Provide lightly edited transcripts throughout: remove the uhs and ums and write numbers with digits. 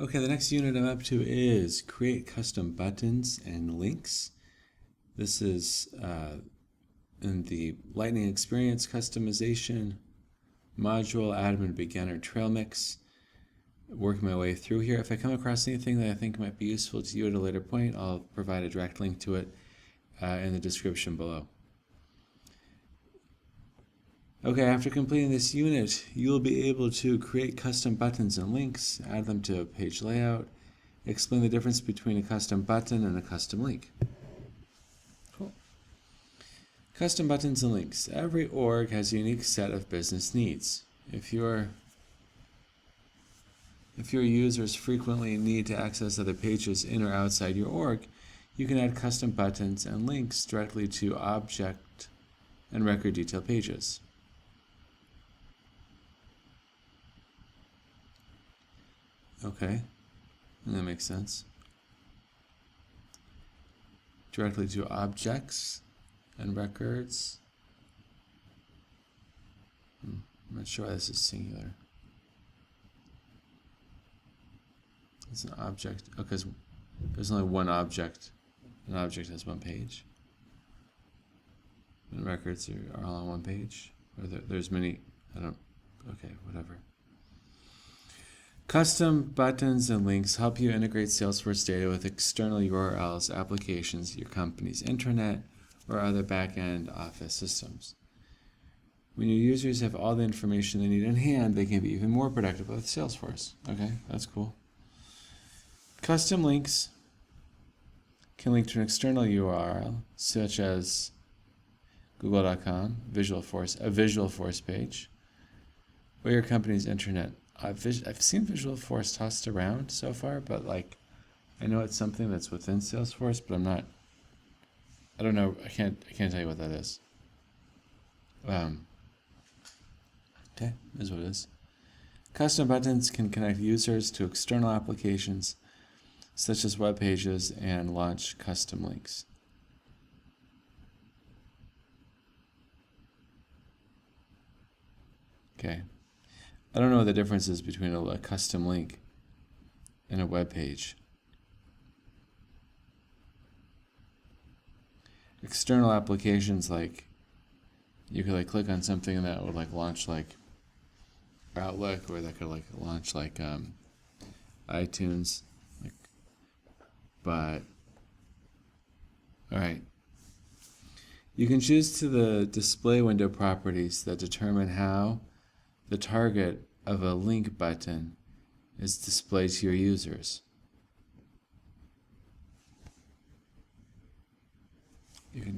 Okay, the next unit I'm up to is create custom buttons and links. This is in the Lightning Experience customization module, admin beginner trail mix. Working my way through here. If I come across anything that I think might be useful to you at a later point, I'll provide a direct link to it in the description below. Okay, after completing this unit, you'll be able to create custom buttons and links, add them to a page layout, explain the difference between a custom button and a custom link. Cool. Custom buttons and links. Every org has a unique set of business needs. If your users frequently need to access other pages in or outside your org, you can add custom buttons and links directly to object and record detail pages. Okay, that makes sense. Directly to objects and records. I'm not sure why this is singular. It's an object. Okay, because there's only one object. An object has one page. And records are all on one page. Or there's many. Okay, whatever. Custom buttons and links help you integrate Salesforce data with external URLs, applications, your company's intranet, or other back-end office systems. When your users have all the information they need in hand, they can be even more productive with Salesforce. Okay, that's cool. Custom links can link to an external URL, such as google.com, a Visualforce page, or your company's intranet. I've seen Visualforce tossed around so far, but I know it's something that's within Salesforce, but I don't know. I can't tell you what that is. Okay, is what it is. Custom buttons can connect users to external applications, such as web pages, and launch custom links. Okay. I don't know what the difference is between a custom link and a web page. External applications, you could click on something and that would launch Outlook, or that could launch iTunes. But all right. You can choose to the display window properties that determine how the target of a link button is displayed to your users. You can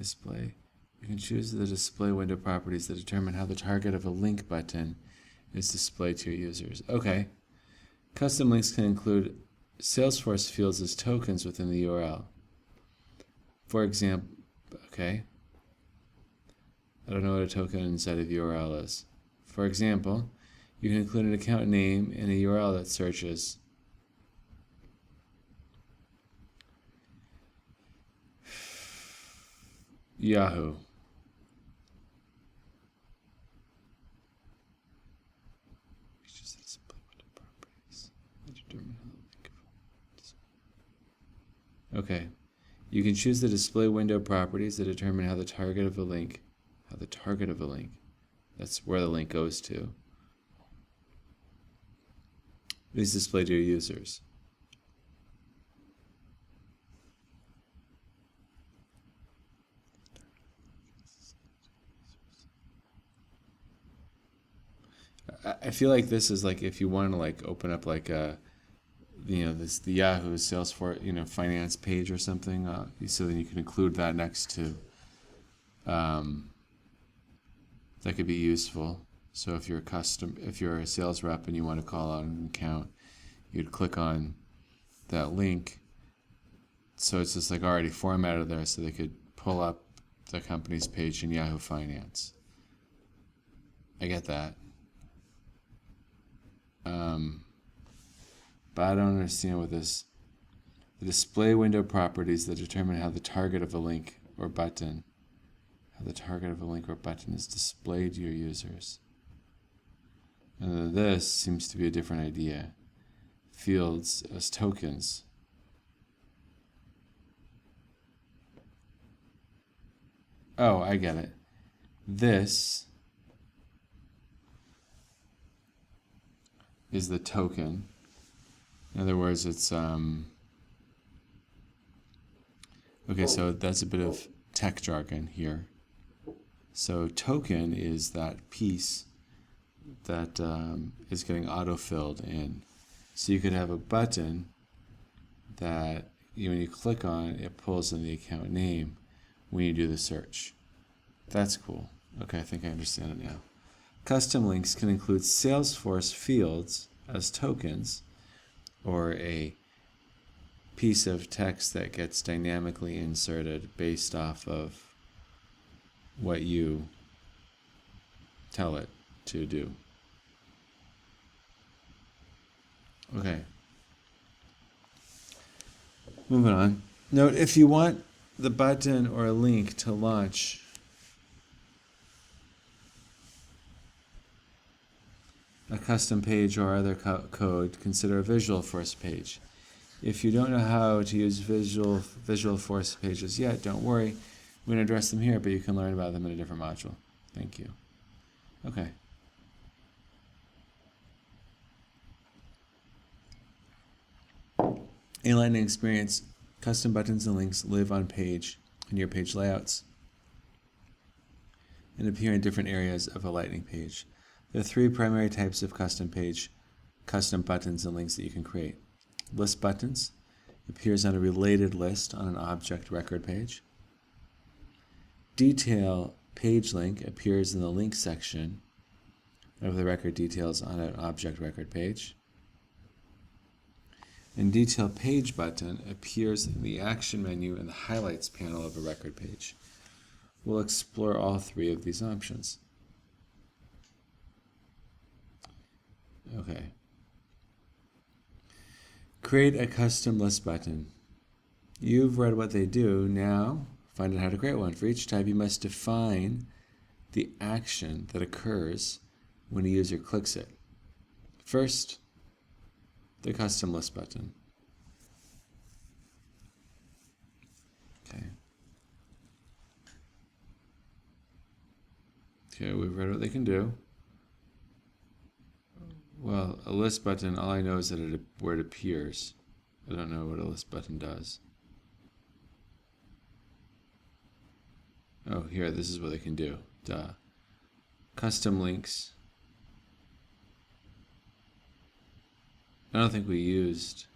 choose the display window properties that determine how the target of a link button is displayed to your users. Okay. Custom links can include Salesforce fields as tokens within the URL. For example, okay. I don't know what a token inside of URL is. For example, you can include an account name in a URL that searches Yahoo. Okay. You can choose the display window properties that determine how the target of a link, that's where the link goes to, is displayed to your users. I feel like this is if you want to open up the Yahoo Salesforce finance page or something, so then you can include that next to that could be useful. So if you're a sales rep and you want to call out an account, you'd click on that link. So it's just already formatted there, so they could pull up the company's page in Yahoo Finance. I get that. But I don't understand what the display window properties that determine how the target of a link or button is displayed to your users. And this seems to be a different idea. fields as tokens. Oh, I get it. This is the token. In other words, it's okay, so that's a bit of tech jargon here. So token is that piece that is getting auto-filled in. So you could have a button that when you click on, it pulls in the account name when you do the search. That's cool. Okay, I think I understand it now. Custom links can include Salesforce fields as tokens, or a piece of text that gets dynamically inserted based off of what you tell it to do. Okay. Moving on. Note, if you want the button or a link to launch a custom page or other code, consider a Visualforce page. If you don't know how to use Visualforce pages yet, don't worry. We're going to address them here, but you can learn about them in a different module. Thank you. Okay. In Lightning Experience, custom buttons and links live on your page layouts and appear in different areas of a Lightning page. There are three primary types of custom buttons and links that you can create. List buttons appears on a related list on an object record page. Detail page link appears in the link section of the record details on an object record page. And detail page button appears in the action menu in the highlights panel of a record page. We'll explore all three of these options. Okay. Create a custom list button. You've read what they do. Now, find out how to create one. For each type, you must define the action that occurs when a user clicks it. First, the custom list button. Okay, we've read what they can do. Well, a list button, all I know is that where it appears. I don't know what a list button does. Oh, here, this is what they can do. Duh. Custom links. I don't think we used.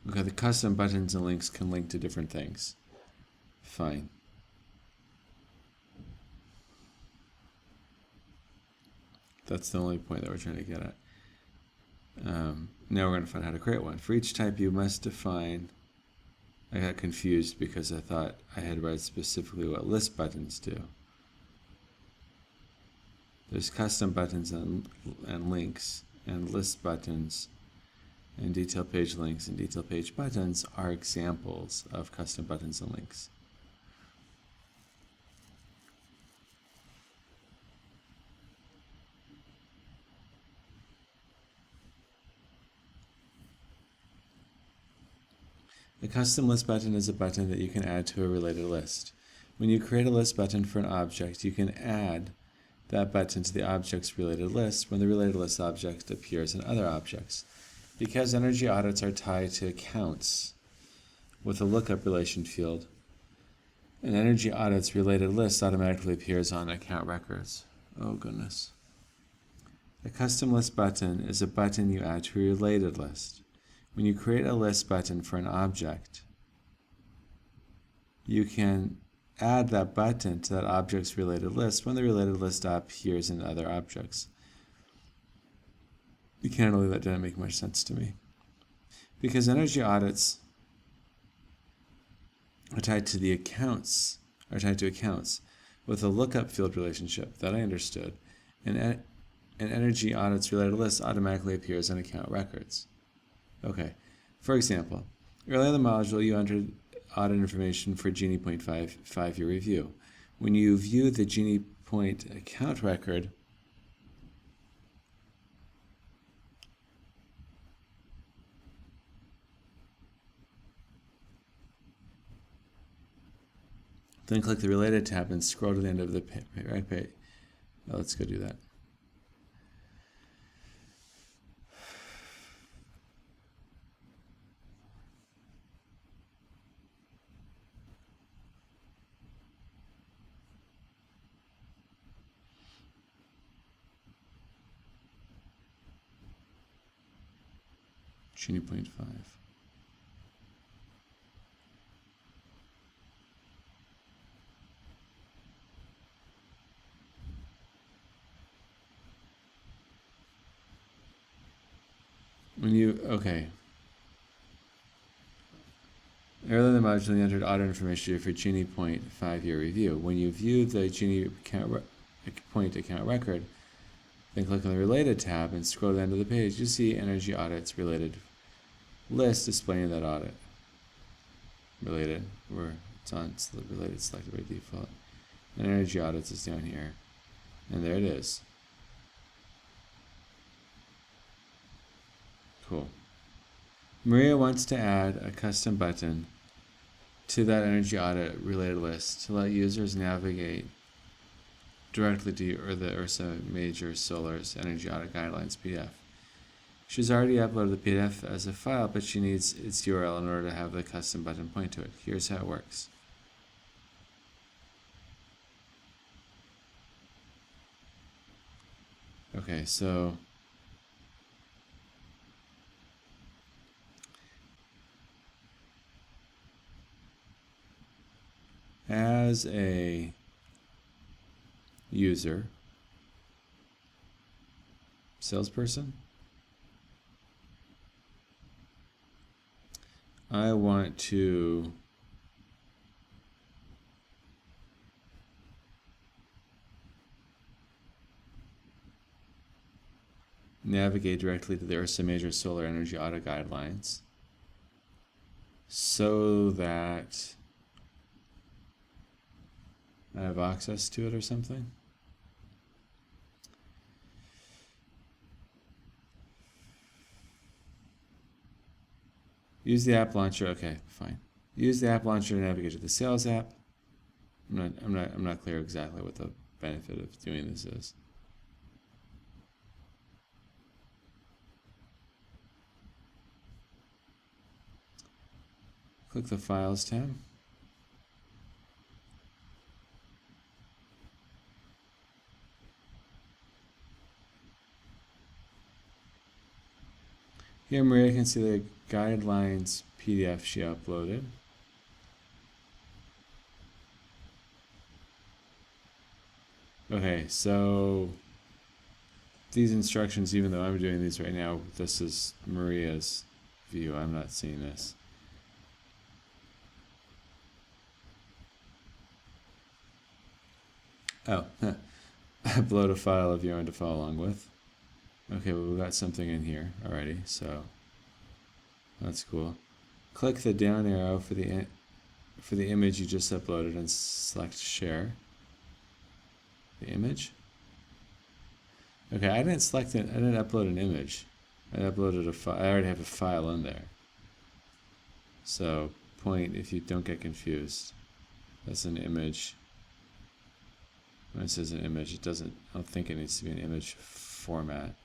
Okay, the custom buttons and links can link to different things. Fine. That's the only point that we're trying to get at. Now we're going to find out how to create one. For each type, you must define. I got confused because I thought I had read specifically what list buttons do. There's custom buttons and links, and list buttons, and detail page links, and detail page buttons are examples of custom buttons and links. A custom list button is a button that you can add to a related list. When you create a list button for an object, you can add that button to the object's related list when the related list object appears in other objects. Because energy audits are tied to accounts with a lookup relation field, an energy audit's related list automatically appears on account records. Oh goodness. A custom list button is a button you add to a related list. When you create a list button for an object, you can add that button to that object's related list when the related list appears in other objects. Candidly, that didn't make much sense to me. Because energy audits are tied to accounts with a lookup field relationship that I understood, and an energy audit's related list automatically appears in account records. Okay, for example, earlier in the module you entered audit information for Genie Point 5-year review. When you view the Genie Point account record, Then click the Related tab and scroll to the end of the right page. Oh, let's go do that. Genie point 5. Okay. Earlier in the module, you entered auto information for Genie Point 5-year review. When you view the Genie Point account record, then click on the Related tab and scroll to the end of the page. You see Energy Audit's related list displaying that audit. Related, where it's on Related selected by default. And Energy Audits is down here. And there it is. Cool. Maria wants to add a custom button to that Energy Audit related list to let users navigate directly to the Ursa Major Solar's Energy Audit Guidelines PDF. She's already uploaded the PDF as a file, but she needs its URL in order to have the custom button point to it. Here's how it works. Okay, so as a user, salesperson, I want to navigate directly to the Ursa Major Solar Energy Audit Guidelines so that I have access to it or something. Use the app launcher. Okay, fine. Use the app launcher to navigate to the sales app. I'm not clear exactly what the benefit of doing this is. Click the Files tab. Here Maria can see the guidelines PDF she uploaded. Okay, so these instructions, even though I'm doing these right now, this is Maria's view. I'm not seeing this. Oh, upload a file of your own to follow along with. Okay, well, we got something in here already, so that's cool. Click the down arrow for the image you just uploaded and select share the image. Okay, I didn't select it. I didn't upload an image. I uploaded a file. I already have a file in there. So point, if you don't get confused, that's an image. When it says an image, it doesn't. I don't think it needs to be an image format.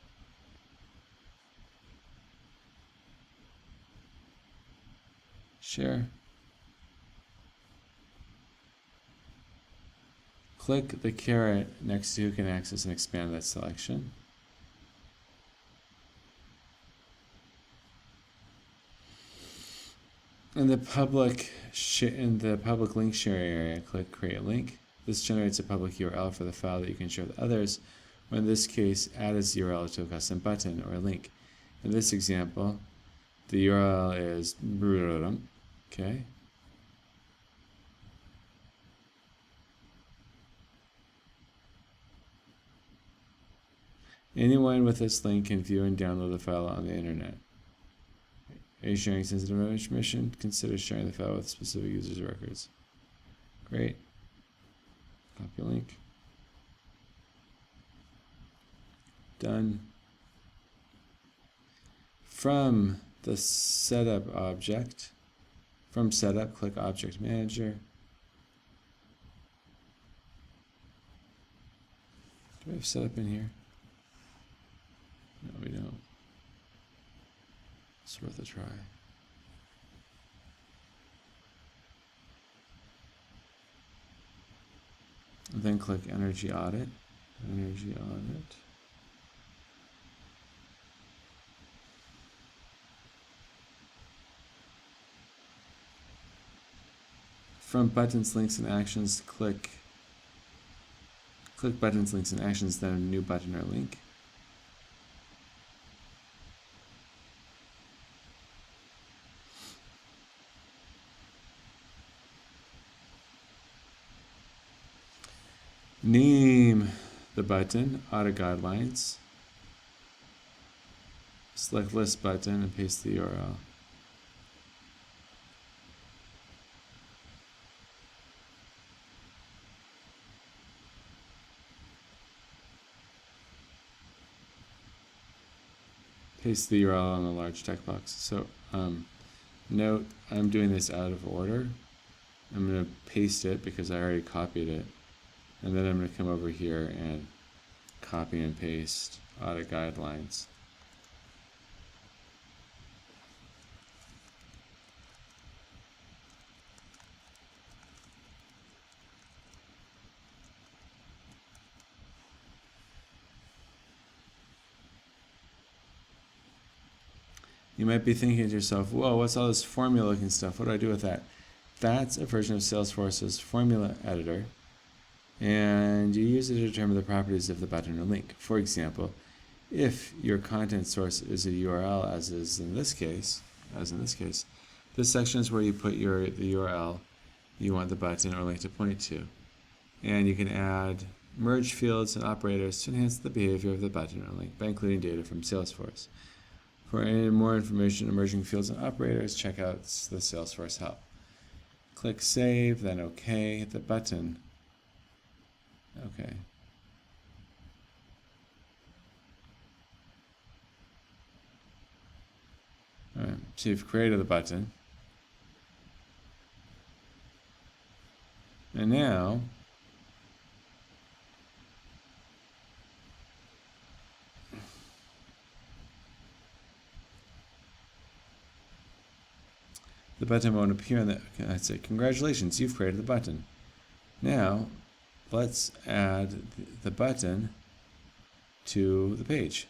Share. Click the caret next to who can access and expand that selection. In the public link sharing area, click Create Link. This generates a public URL for the file that you can share with others, or in this case, add its URL to a custom button or a link. In this example, the URL is okay. Anyone with this link can view and download the file on the internet. Are you sharing sensitive information? Consider sharing the file with specific users' records. Great. Copy link. Done. From the setup object, from setup, click Object Manager. we have set up in here? No, we don't. It's worth a try. And then click Energy Audit. Energy Audit. From Buttons, Links, and Actions, click Buttons, Links, and Actions, then a new button or link. Name the button, Auto Guidelines. Select List button and paste the URL. Paste the URL on the large text box. So note, I'm doing this out of order. I'm going to paste it because I already copied it. And then I'm going to come over here and copy and paste Auto Guidelines. You might be thinking to yourself, whoa, what's all this formula looking stuff? What do I do with that? That's a version of Salesforce's formula editor, and you use it to determine the properties of the button or link. For example, if your content source is a URL, as in this case, this section is where you put the URL you want the button or link to point to. And you can add merge fields and operators to enhance the behavior of the button or link by including data from Salesforce. For any more information on merging fields and operators, check out the Salesforce help. Click Save, then OK, hit the button. OK. All right, so you've created the button. And now, the button won't appear on the, I'd say, congratulations, you've created the button. Now, let's add the button to the page.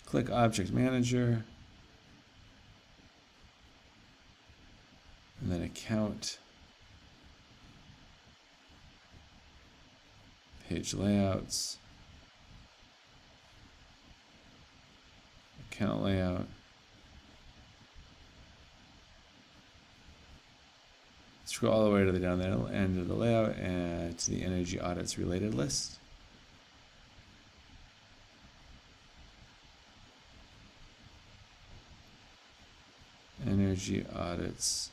Click Object Manager, and then Account, Page Layouts, Account Layout. Scroll all the way to the down there end of the layout and to the Energy Audits Related list. Energy Audits.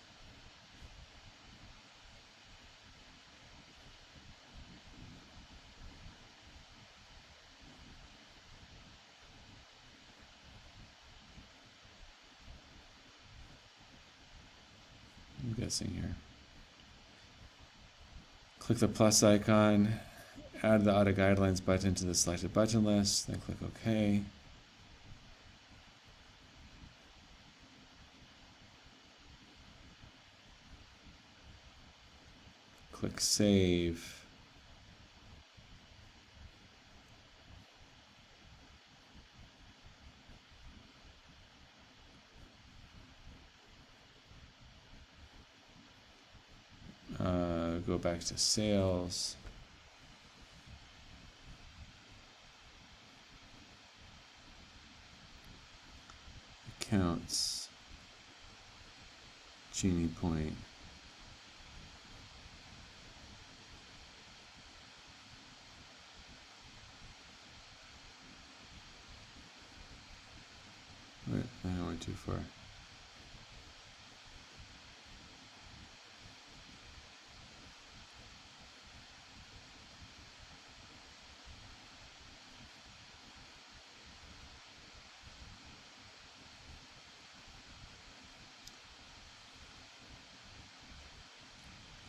I'm guessing here. Click the plus icon, add the Auto Guidelines button to the selected button list, then click OK. Click Save. Go back to Sales. Accounts. Genie Point. Wait, I went too far.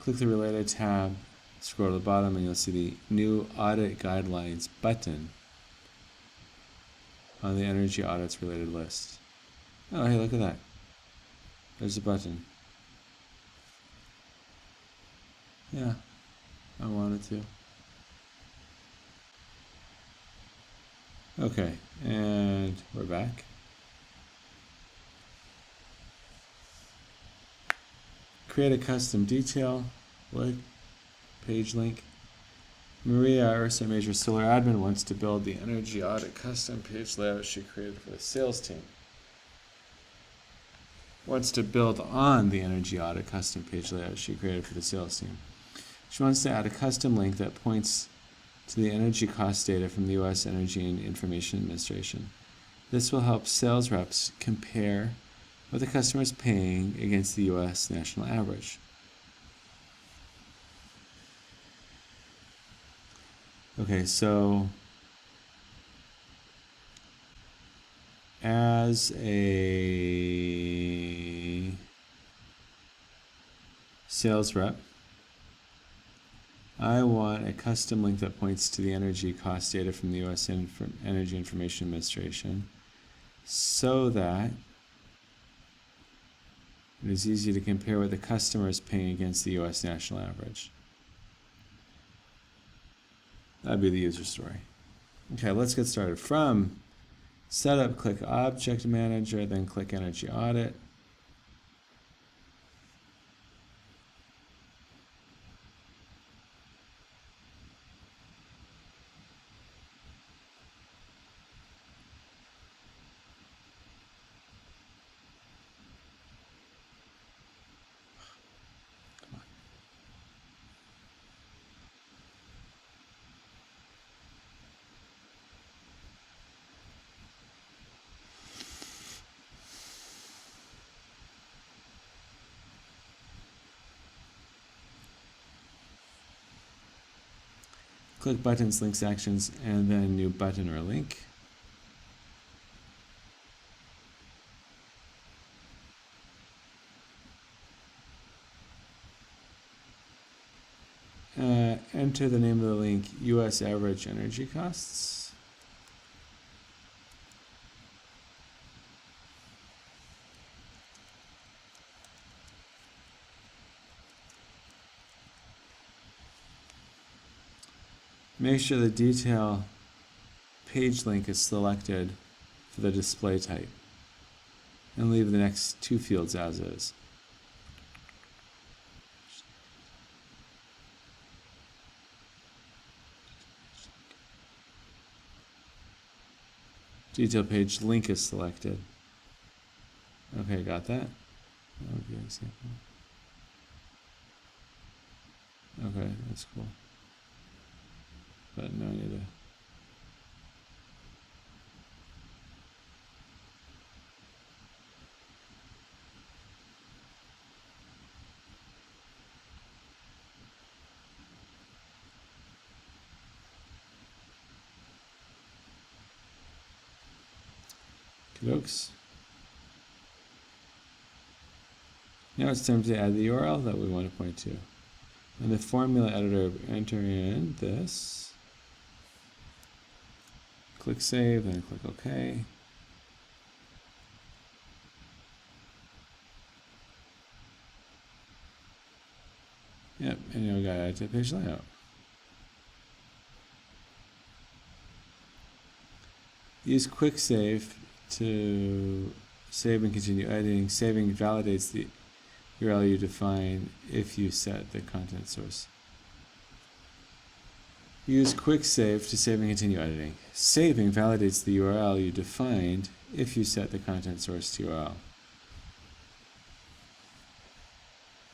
Click the Related tab, Scroll to the bottom and you'll see the new audit guidelines button on the energy audits related list. Oh, hey, look at that. There's a button. Yeah, I wanted to. Okay, and we're back. Create a custom detail. What? Page link. Maria, Ursa Major Solar Admin, wants to build the energy audit custom page layout she created for the sales team. Wants to build on the energy audit custom page layout she created for the sales team. She wants to add a custom link that points to the energy cost data from the U.S. Energy and Information Administration. This will help sales reps compare what the customer is paying against the U.S. national average. Okay, so as a sales rep, I want a custom link that points to the energy cost data from the U.S. Energy Information Administration so that it is easy to compare what the customer is paying against the U.S. national average. That'd be the user story. Okay, let's get started. From Setup, click Object Manager, then click Energy Audit. Click Buttons, Links, Actions, and then New Button or Link. Enter the name of the link, U.S. Average Energy Costs. Make sure the detail page link is selected for the display type, and leave the next two fields as is. Detail page link is selected. Okay, got that? That would be an example. Okay, that's cool. But no, I need to. Dokes. Now it's time to add the URL that we want to point to. In the formula editor, enter in this. Click Save, then click OK. Yep, and now we got to add to the page layout. Use Quick Save to save and continue editing. Saving validates the URL you define if you set the content source. Use Quick Save to save and continue editing. Saving validates the URL you defined if you set the content source to URL.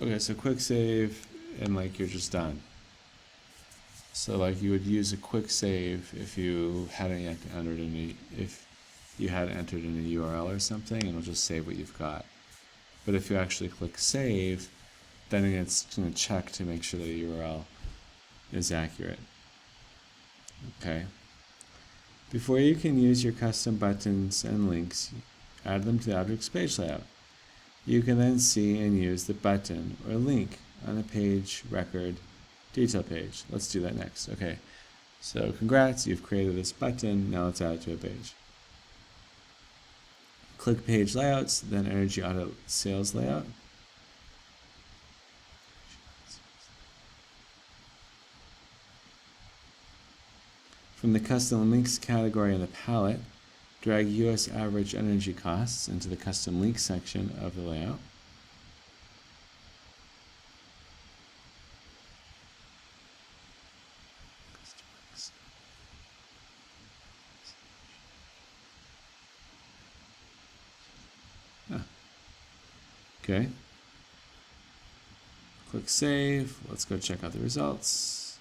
Okay, so Quick Save and like you're just done. So like you would use a Quick Save if you hadn't yet entered any, if you had entered in a URL or something, and it'll just save what you've got. But if you actually click Save, then it's going to check to make sure the URL is accurate. Okay. Before you can use your custom buttons and links, add them to the object's page layout. You can then see and use the button or link on a page record Detail page. Let's do that next. Okay. So congrats, you've created this button. Now let's add it to a page. Click page layouts, then energy audit sales layout. From the custom links category in the palette, drag US average energy costs into the custom links section of the layout. Okay. Click save. Let's go check out the results.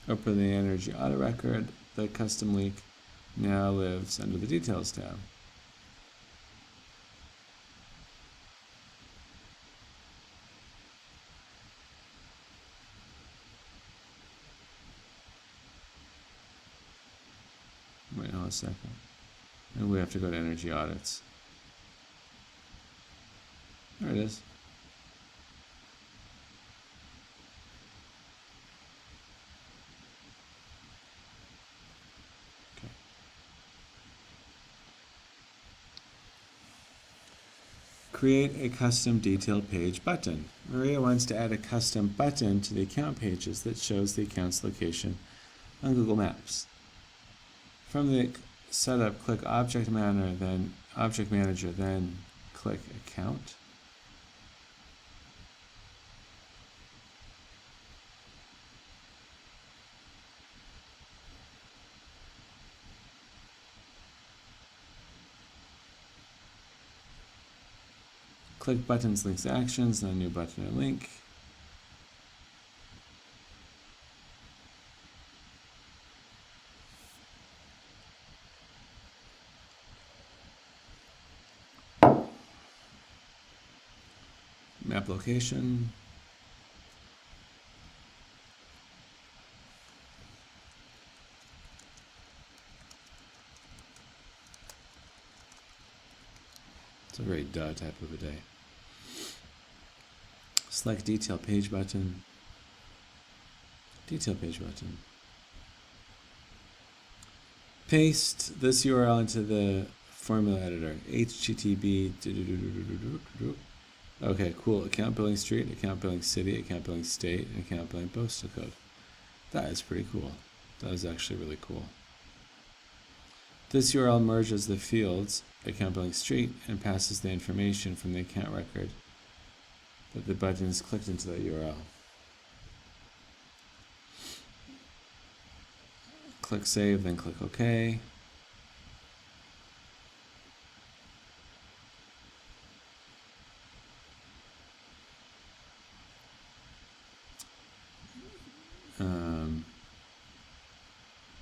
Open the energy audit record. The custom link now lives under the details tab. Wait, hold a second. And we have to go to energy audits. There it is. Okay. Create a custom detail page button. Maria wants to add a custom button to the account pages that shows the account's location on Google Maps. From the setup, click Object Manager, then click Account. Click Buttons, Links, Actions, then New Button or Link. Map location. It's a very duh type of a day. Select Detail Page button. Detail Page button. Paste this URL into the formula editor. HTTP. Okay, cool. Account billing street, account billing city, account billing state, and account billing postal code. That is pretty cool. That is actually really cool. This URL merges the fields, account billing street, and passes the information from the account record that the button is clicked into that URL. Click Save, then click OK.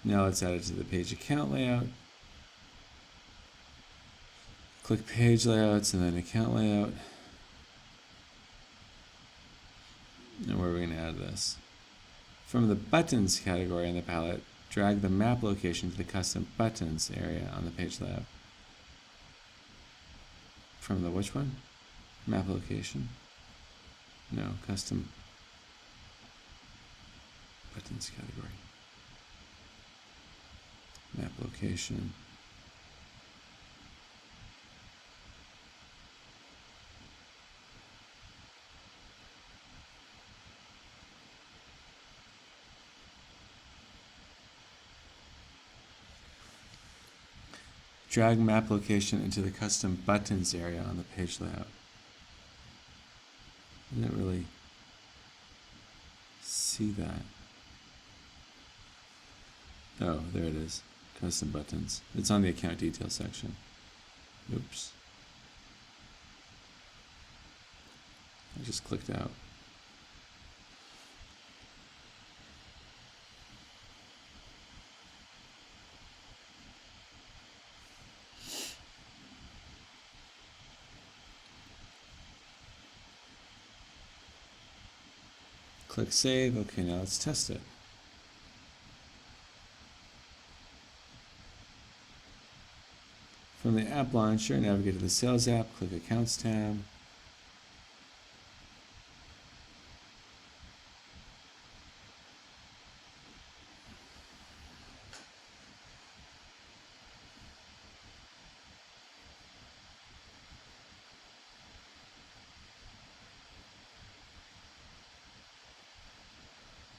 Now let's add it to the page account layout. Click Page Layouts and then Account Layout. And where are we going to add this? From the Buttons category in the palette, drag the map location to the Custom Buttons area on the page layout. From the which one? Map location? No, Custom Buttons category. Map location. Drag map location into the custom buttons area on the page layout. I didn't really see that. Oh, there it is. Custom buttons. It's on the account details section. Oops. I just clicked out. Click Save. Okay, now let's test it. From the app launcher, navigate to the Sales app, click Accounts tab.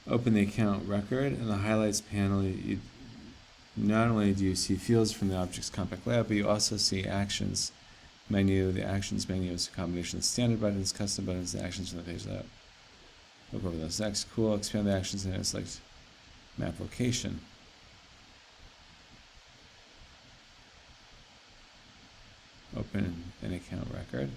Open the account record. In the Highlights panel, not only do you see fields from the object's compact layout, but you also see Actions menu. The Actions menu is a combination of standard buttons, custom buttons, and actions from the page layout. We'll go over those next. Cool. Expand the actions and select map location. Open an account record.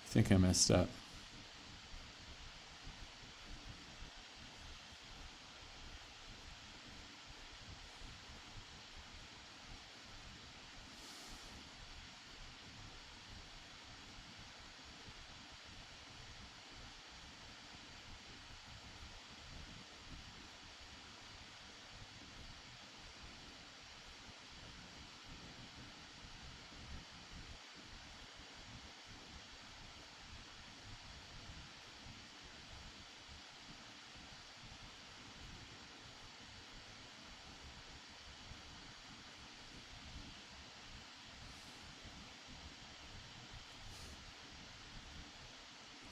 I think I messed up.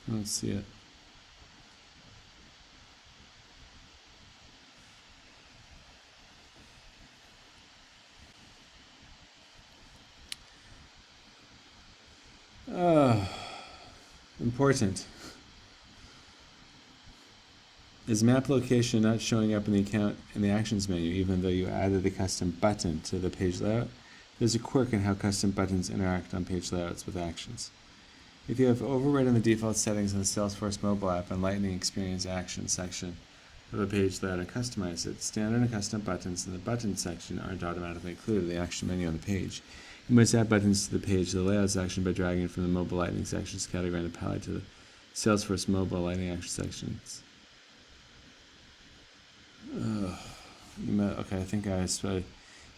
I don't see it. Important. Is map location not showing up in the account in the actions menu, even though you added a custom button to the page layout? There's a quirk in how custom buttons interact on page layouts with actions. If you have overridden the default settings in the Salesforce mobile app and Lightning Experience Action section of a page layout and customize it, standard and custom buttons in the button section aren't automatically included in the action menu on the page. You must add buttons to the page to the layout section by dragging from the mobile Lightning sections category in the palette to the Salesforce mobile Lightning Action sections. Okay, I think I spelled.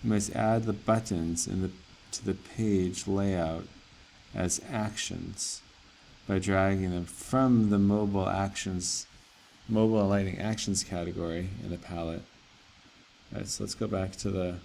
You must add the buttons to the page layout as actions by dragging them from the mobile Lightning Actions category in the palette. All right, so let's go back to the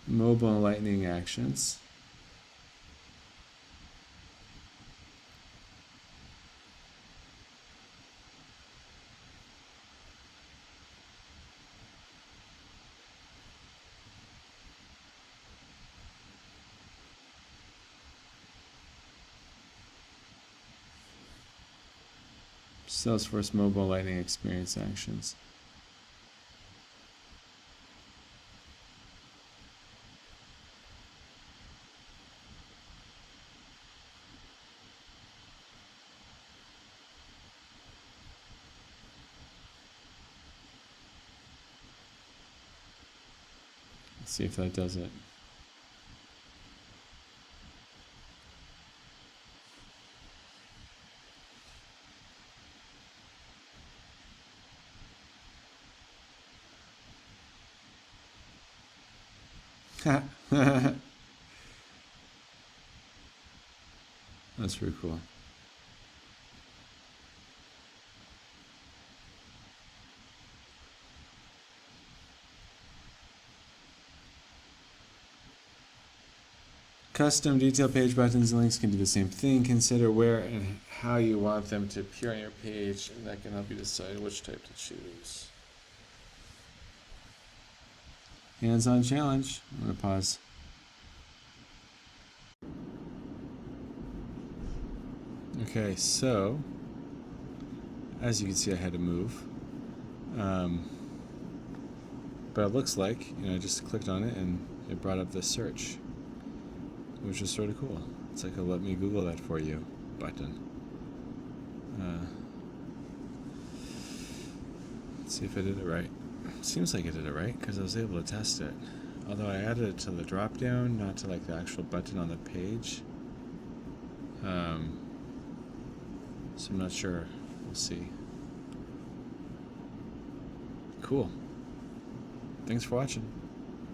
mobile Lightning Actions. Salesforce mobile Lightning Experience Actions. Let's see if that does it. That's pretty cool. Custom detail page buttons and links can do the same thing. Consider where and how you want them to appear on your page, and that can help you decide which type to choose. Hands-on challenge. I'm going to pause. Okay, so as you can see, I had to move. But it looks like, I just clicked on it and it brought up this search, which is sort of cool. It's like a "let me Google that for you" button. Let's see if I did it right. Seems like I did it right because I was able to test it. Although I added it to the drop down, not to like the actual button on the page. So I'm not sure. We'll see. Cool. Thanks for watching.